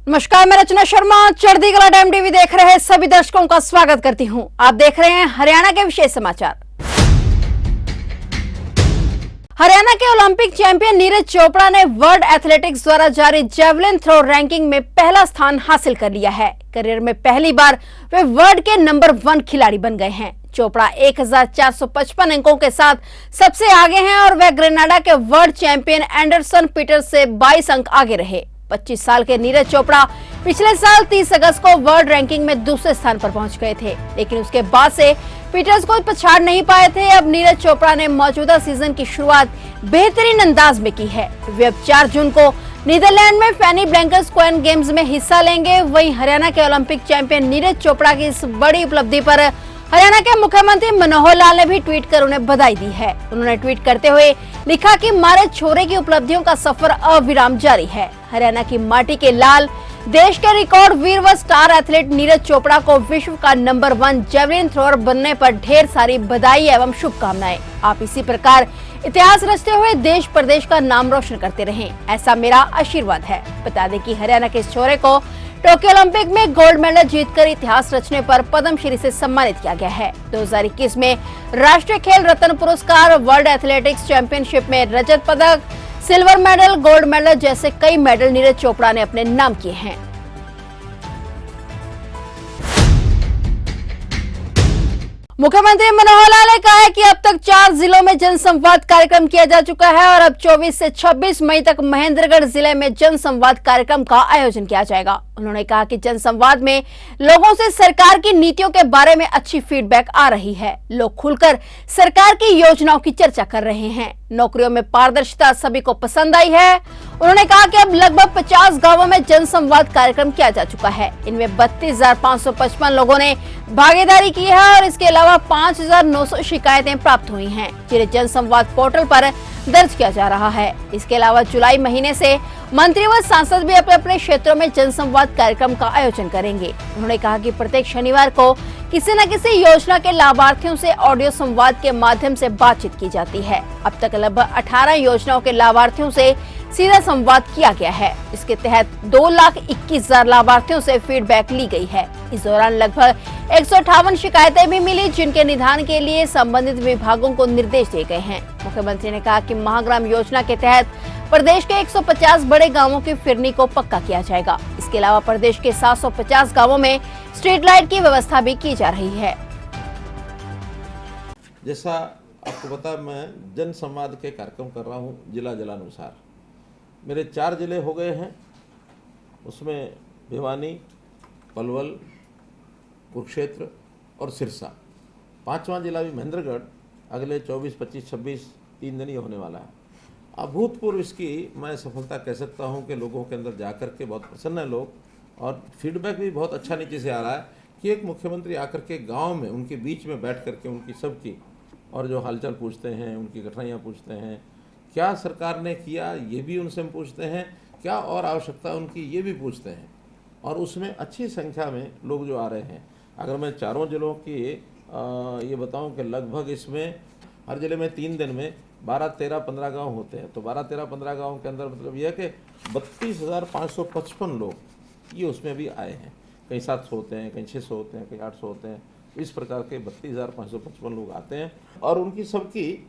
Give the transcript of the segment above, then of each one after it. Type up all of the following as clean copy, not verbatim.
नमस्कार, मैं रचना शर्मा चढ़ती कला टाइम टीवी देख रहे सभी दर्शकों का स्वागत करती हूं। आप देख रहे हैं हरियाणा के विशेष समाचार। हरियाणा के ओलंपिक चैंपियन नीरज चोपड़ा ने वर्ल्ड एथलेटिक्स द्वारा जारी जेवलिन थ्रो रैंकिंग में पहला स्थान हासिल कर लिया है। करियर में पहली बार वे वर्ल्ड के नंबर 1 खिलाड़ी बन गए हैं। चोपड़ा 1455 अंकों के साथ सबसे आगे हैं और वे ग्रेनाडा के वर्ल्ड चैंपियन एंडरसन पीटर से 22 अंक आगे रहे। 25 साल के नीरज चोपड़ा पिछले साल 30 अगस्त को वर्ल्ड रैंकिंग में दूसरे स्थान पर पहुंच गए थे, लेकिन उसके बाद से पीटर्स को पछाड़ नहीं पाए थे। अब नीरज चोपड़ा ने मौजूदा सीजन की शुरुआत बेहतरीन अंदाज में की है। वे अब 4 जून को नीदरलैंड में फैनी ब्लैंकेर्सकोएन गेम्स में हिस्सा लेंगे। वहीं हरियाणा के ओलंपिक चैंपियन नीरज चोपड़ा की इस बड़ी उपलब्धि पर हरियाणा के मुख्यमंत्री मनोहर लाल ने भी ट्वीट कर उन्हें बधाई दी है। उन्होंने ट्वीट करते हुए लिखा कि मारे छोरे की उपलब्धियों का सफर अविराम जारी है। हरियाणा की माटी के लाल, देश के रिकॉर्ड वीर व स्टार एथलीट नीरज चोपड़ा को विश्व का नंबर 1 जेवलिन थ्रोअर बनने पर ढेर सारी बधाई एवं शुभकामनाएं। आप इसी प्रकार इतिहास रचते हुए देश प्रदेश का नाम रोशन करते रहें, ऐसा मेरा आशीर्वाद है। बता दें कि हरियाणा के इस छोरे को टोक्यो ओलंपिक में गोल्ड मेडल जीतकर इतिहास रचने पर पद्मश्री से सम्मानित किया गया है। 2021 में राष्ट्रीय खेल रत्न पुरस्कार, वर्ल्ड एथलेटिक्स चैंपियनशिप में रजत पदक, सिल्वर मेडल, गोल्ड मेडल जैसे कई मेडल नीरज चोपड़ा ने अपने नाम किए हैं। मुख्यमंत्री मनोहर लाल ने कहा है कि अब तक 4 जिलों में जनसंवाद कार्यक्रम किया जा चुका है और अब 24 से 26 मई तक महेंद्रगढ़ जिले में जनसंवाद कार्यक्रम का आयोजन किया जाएगा। उन्होंने कहा कि जनसंवाद में लोगों से सरकार की नीतियों के बारे में अच्छी फीडबैक आ रही है। लोग खुलकर सरकार की योजनाओं की चर्चा कर रहे हैं। नौकरियों में पारदर्शिता सभी को पसंद आई है। उन्होंने कहा कि अब लगभग 50 गांवों में जनसंवाद कार्यक्रम किया जा चुका है। इनमें 32,555 लोगों ने भागीदारी की है और इसके अलावा 5,900 शिकायतें प्राप्त हुई हैं, जिन्हें जनसंवाद पोर्टल पर दर्ज किया जा रहा है। इसके अलावा जुलाई महीने से मंत्री व सांसद भी अपने अपने क्षेत्रों में जनसंवाद कार्यक्रम का आयोजन करेंगे। उन्होंने कहा कि प्रत्येक शनिवार को किसी न किसी योजना के लाभार्थियों से ऑडियो संवाद के माध्यम से बातचीत की जाती है। अब तक लगभग 18 योजनाओं के लाभार्थियों से सीधा संवाद किया गया है। इसके तहत 2,21,000 लाभार्थियों से फीडबैक ली गई है। इस दौरान लगभग 158 शिकायतें भी मिली, जिनके निदान के लिए संबंधित विभागों को निर्देश दिए गए हैं। मुख्यमंत्री ने कहा कि महाग्राम योजना के तहत प्रदेश के 150 बड़े गांवों की फिरनी को पक्का किया जाएगा। इसके अलावा प्रदेश के 750 गांवों में स्ट्रीट लाइट की व्यवस्था भी की जा रही है। जैसा आपको पता, मैं जन संवाद के कार्यक्रम कर रहा हूँ जिलानुसार। मेरे 4 जिले हो गए हैं, उसमें भिवानी, पलवल, कुरुक्षेत्र और सिरसा। 5वां जिला भी महेंद्रगढ़ अगले 24, 25, 26 3 दिन ही होने वाला है। अभूतपूर्व इसकी मैं सफलता कह सकता हूं कि लोगों के अंदर जाकर के बहुत प्रसन्न है लोग, और फीडबैक भी बहुत अच्छा नीचे से आ रहा है कि एक मुख्यमंत्री आकर के गांव में उनके बीच में बैठ करके उनकी सबकी और जो हालचाल पूछते हैं, उनकी कठिनाइयाँ पूछते हैं, क्या सरकार ने किया ये भी उनसे हम पूछते हैं, क्या और आवश्यकता उनकी ये भी पूछते हैं, और उसमें अच्छी संख्या में लोग जो आ रहे हैं। अगर मैं चारों जिलों की ये बताऊं कि लगभग इसमें हर जिले में 3 दिन में 12, 13, 15 गांव होते हैं, तो 12, 13, 15 गाँव के अंदर मतलब यह है कि 32,555 लोग ये उसमें भी आए हैं। कहीं 700 होते हैं, कहीं 600 होते हैं, कहीं 800 होते हैं। इस प्रकार के 32,555 लोग आते हैं और उनकी सबकी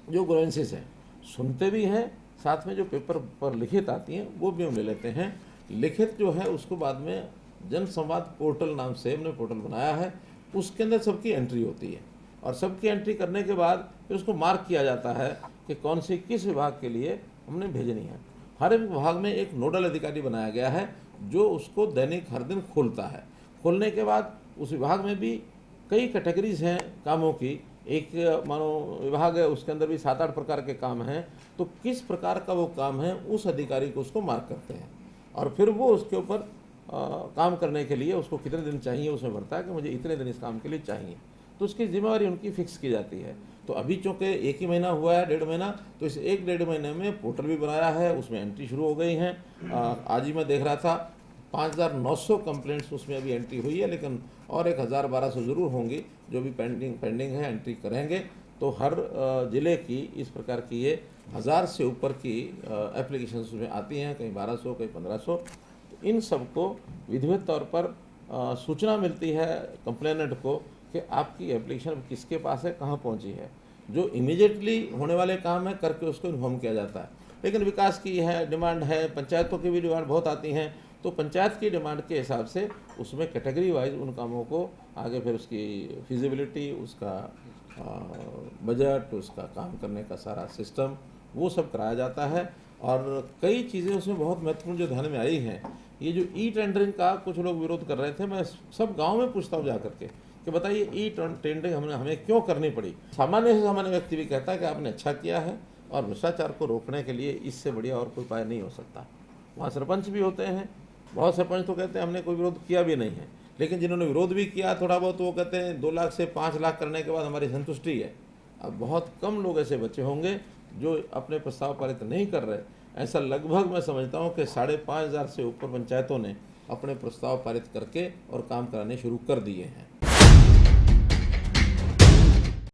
जो ग्रीवेंसेस हैं सुनते भी हैं, साथ में जो पेपर पर लिखित आती हैं वो भी हम ले लेते हैं। लिखित जो है उसको बाद में जन संवाद पोर्टल नाम से हमने पोर्टल बनाया है, उसके अंदर सबकी एंट्री होती है और सबकी एंट्री करने के बाद फिर उसको मार्क किया जाता है कि कौन सी किस विभाग के लिए हमने भेजनी है। हर एक विभाग में एक नोडल अधिकारी बनाया गया है जो उसको दैनिक हर दिन खोलता है। खोलने के बाद उस विभाग में भी कई कैटेगरीज हैं कामों की। एक मानो विभाग है, उसके अंदर भी 7-8 प्रकार के काम हैं, तो किस प्रकार का वो काम है उस अधिकारी को उसको मार्क करते हैं और फिर वो उसके ऊपर काम करने के लिए उसको कितने दिन चाहिए उसमें भरता है कि मुझे इतने दिन इस काम के लिए चाहिए, तो उसकी जिम्मेवारी उनकी फिक्स की जाती है। तो अभी चूँकि 1 ही महीना हुआ है, 1.5 महीना, तो इस 1-1.5 महीने में पोर्टल भी बनाया है, उसमें एंट्री शुरू हो गई हैं। आज ही मैं देख रहा था 5,900 कंप्लेंट्स उसमें अभी एंट्री हुई है, लेकिन और 1,000-1,200 ज़रूर होंगी जो भी पेंडिंग है, एंट्री करेंगे। तो हर ज़िले की इस प्रकार की ये 1000 से ऊपर की एप्लीकेशंस उसमें आती हैं, कहीं 1200, कहीं 1500। तो इन सबको विधिवत तौर पर सूचना मिलती है कंप्लेनेंट को कि आपकी एप्लीकेशन किसके पास है, कहाँ पहुँची है। जो इमीडिएटली होने वाले काम है करके उसको इन्फॉर्म किया जाता है। लेकिन विकास की है डिमांड है, पंचायतों की भी डिमांड बहुत आती हैं, तो पंचायत की डिमांड के हिसाब से उसमें कैटेगरी वाइज उन कामों को आगे फिर उसकी फिजिबिलिटी, उसका बजट, उसका काम करने का सारा सिस्टम वो सब कराया जाता है। और कई चीज़ें उसमें बहुत महत्वपूर्ण जो ध्यान में आई हैं, ये जो ई टेंडरिंग का कुछ लोग विरोध कर रहे थे, मैं सब गांव में पूछता हूँ जा करके कि बताइए ई टेंडरिंग हमें क्यों करनी पड़ी। सामान्य से सामान्य व्यक्ति भी कहता है कि आपने अच्छा किया है और भ्रष्टाचार को रोकने के लिए इससे बढ़िया और कोई उपाय नहीं हो सकता। वहाँ सरपंच भी होते हैं, बहुत सरपंच तो कहते हैं हमने कोई विरोध किया भी नहीं है, लेकिन जिन्होंने विरोध भी किया थोड़ा बहुत, वो कहते हैं 2 लाख से 5 लाख करने के बाद हमारी संतुष्टि है। अब बहुत कम लोग ऐसे बच्चे होंगे जो अपने प्रस्ताव पारित नहीं कर रहे। ऐसा लगभग मैं समझता हूँ कि 5,500 से ऊपर पंचायतों ने अपने प्रस्ताव पारित करके और काम कराने शुरू कर दिए हैं।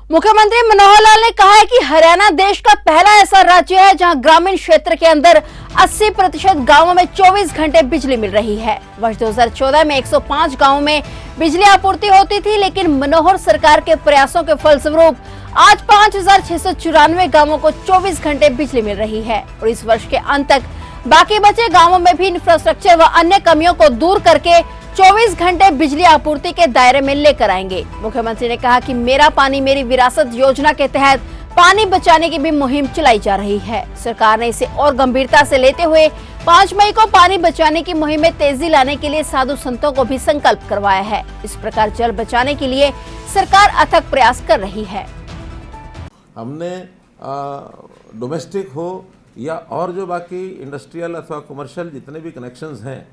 मुख्यमंत्री मनोहर लाल ने कहा है कि हरियाणा देश का पहला ऐसा राज्य है जहां ग्रामीण क्षेत्र के अंदर 80% गांवों में 24 घंटे बिजली मिल रही है। वर्ष 2014 में 105 गांवों में बिजली आपूर्ति होती थी, लेकिन मनोहर सरकार के प्रयासों के फलस्वरूप आज 5,694 गांवों को 24 घंटे बिजली मिल रही है और इस वर्ष के अंत तक बाकी बचे गांवों में भी इंफ्रास्ट्रक्चर व अन्य कमियों को दूर करके 24 घंटे बिजली आपूर्ति के दायरे में लेकर आएंगे। मुख्यमंत्री ने कहा कि मेरा पानी मेरी विरासत योजना के तहत पानी बचाने की भी मुहिम चलाई जा रही है। सरकार ने इसे और गंभीरता से लेते हुए 5 मई को पानी बचाने की मुहिम में तेजी लाने के लिए साधु संतों को भी संकल्प करवाया है। इस प्रकार जल बचाने के लिए सरकार अथक प्रयास कर रही है। हमने डोमेस्टिक हो या और जो बाकी इंडस्ट्रियल अथवा कमर्शियल जितने भी कनेक्शंस हैं,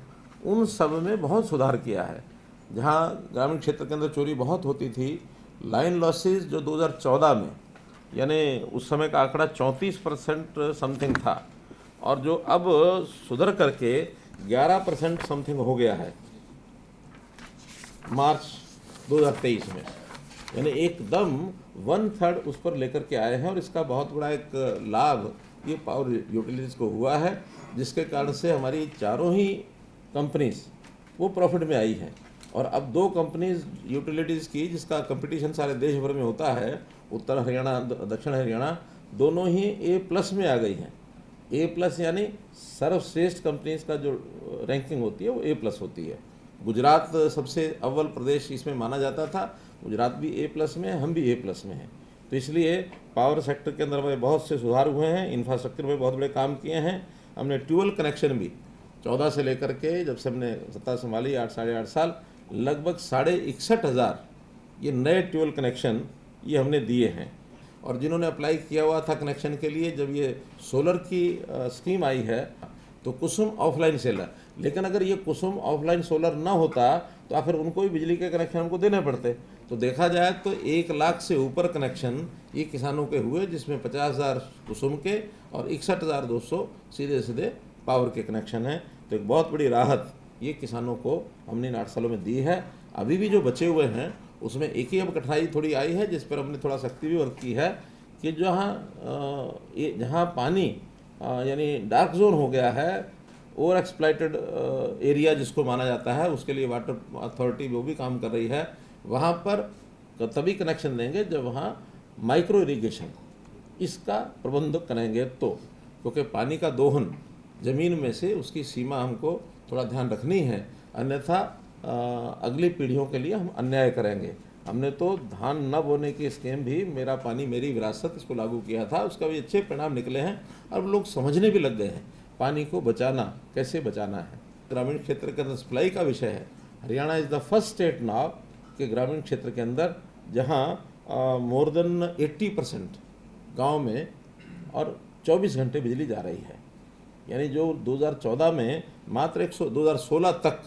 उन सब में बहुत सुधार किया है। जहाँ ग्रामीण क्षेत्र के अंदर चोरी बहुत होती थी, लाइन लॉसेस जो 2014 में, यानी उस समय का आंकड़ा 34% समथिंग था और जो अब सुधर करके 11% समथिंग हो गया है मार्च 2023 में, यानी एकदम 1/3 उस पर लेकर के आए हैं। और इसका बहुत बड़ा एक लाभ ये पावर यूटिलिटीज़ को हुआ है, जिसके कारण से हमारी चारों ही कंपनीज वो प्रॉफिट में आई हैं। और अब 2 कंपनीज यूटिलिटीज़ की जिसका कंपटीशन सारे देश भर में होता है, उत्तर हरियाणा दक्षिण हरियाणा, दोनों ही A+ में आ गई हैं। A+ यानी सर्वश्रेष्ठ कंपनीज का जो रैंकिंग होती है वो A+ होती है। गुजरात सबसे अव्वल प्रदेश इसमें माना जाता था, गुजरात भी A+ में है, हम भी A+ में हैं। तो इसलिए पावर सेक्टर के अंदर हमारे बहुत से सुधार हुए हैं, इंफ्रास्ट्रक्चर में बहुत बड़े काम किए हैं। हमने ट्यूबवेल कनेक्शन भी 14 से लेकर के जब से हमने सत्ता संभाली 8 साढ़े 8 साल, लगभग 61,500 ये नए ट्यूबवेल कनेक्शन ये हमने दिए हैं। और जिन्होंने अप्लाई किया हुआ था कनेक्शन के लिए, जब ये सोलर की स्कीम आई है तो कुसुम ऑफलाइन सेलर, लेकिन अगर ये कुसुम ऑफलाइन सोलर ना होता तो फिर उनको भी बिजली के कनेक्शन हमको देने पड़ते। तो देखा जाए तो 1 लाख से ऊपर कनेक्शन ये किसानों के हुए, जिसमें 50,000 कुसुम के और 61,200 सीधे सीधे पावर के कनेक्शन हैं। तो एक बहुत बड़ी राहत ये किसानों को हमने इन 8 सालों में दी है। अभी भी जो बचे हुए हैं उसमें एक ही अब कठिनाई थोड़ी आई है, जिस पर हमने थोड़ा सख्ती भी वर्क की है कि जहाँ पानी यानी डार्क जोन हो गया है, ओवर एक्सप्लॉइटेड एरिया जिसको माना जाता है, उसके लिए वाटर अथॉरिटी वो भी काम कर रही है। वहाँ पर तभी कनेक्शन देंगे जब वहाँ माइक्रो इरिगेशन इसका प्रबंध करेंगे, तो क्योंकि पानी का दोहन ज़मीन में से उसकी सीमा हमको थोड़ा ध्यान रखनी है, अन्यथा अगली पीढ़ियों के लिए हम अन्याय करेंगे। हमने तो धान न बोने की स्कीम भी मेरा पानी मेरी विरासत इसको लागू किया था, उसका भी अच्छे परिणाम निकले हैं। अब लोग समझने भी लग गए हैं पानी को बचाना कैसे बचाना है। ग्रामीण क्षेत्र के अंदर सप्लाई का विषय है। Haryana is the first state now कि ग्रामीण क्षेत्र के अंदर जहाँ मोर देन 80% गाँव में और 24 घंटे बिजली जा रही है। यानी जो 2014 में मात्र 2016 तक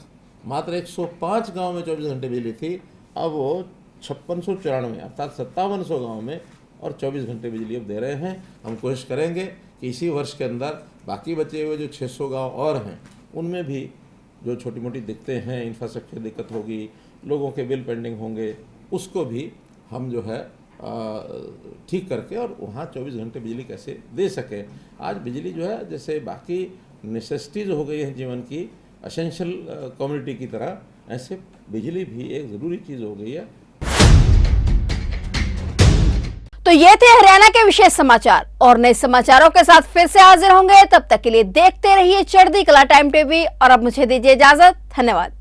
मात्र 105 गांव में 24 घंटे बिजली थी, अब वो 5694 अर्थात 5700 गाँव में और 24 घंटे बिजली अब दे रहे हैं। हम कोशिश करेंगे कि इसी वर्ष के अंदर बाकी बचे हुए जो 600 गांव और हैं उनमें भी जो छोटी मोटी दिक्कतें हैं, इंफ्रास्ट्रक्चर दिक्कत होगी, लोगों के बिल पेंडिंग होंगे, उसको भी हम जो है ठीक करके और वहाँ 24 घंटे बिजली कैसे दे सकें। आज बिजली जो है जैसे बाकी नेसेसिटीज़ हो गई हैं जीवन की, असेंशियल कम्युनिटी की तरह ऐसे बिजली भी एक ज़रूरी चीज़ हो गई है। तो ये थे हरियाणा के विशेष समाचार, और नए समाचारों के साथ फिर से हाजिर होंगे। तब तक के लिए देखते रहिए चढ़ती कला टाइम टीवी, और अब मुझे दीजिए इजाजत। धन्यवाद।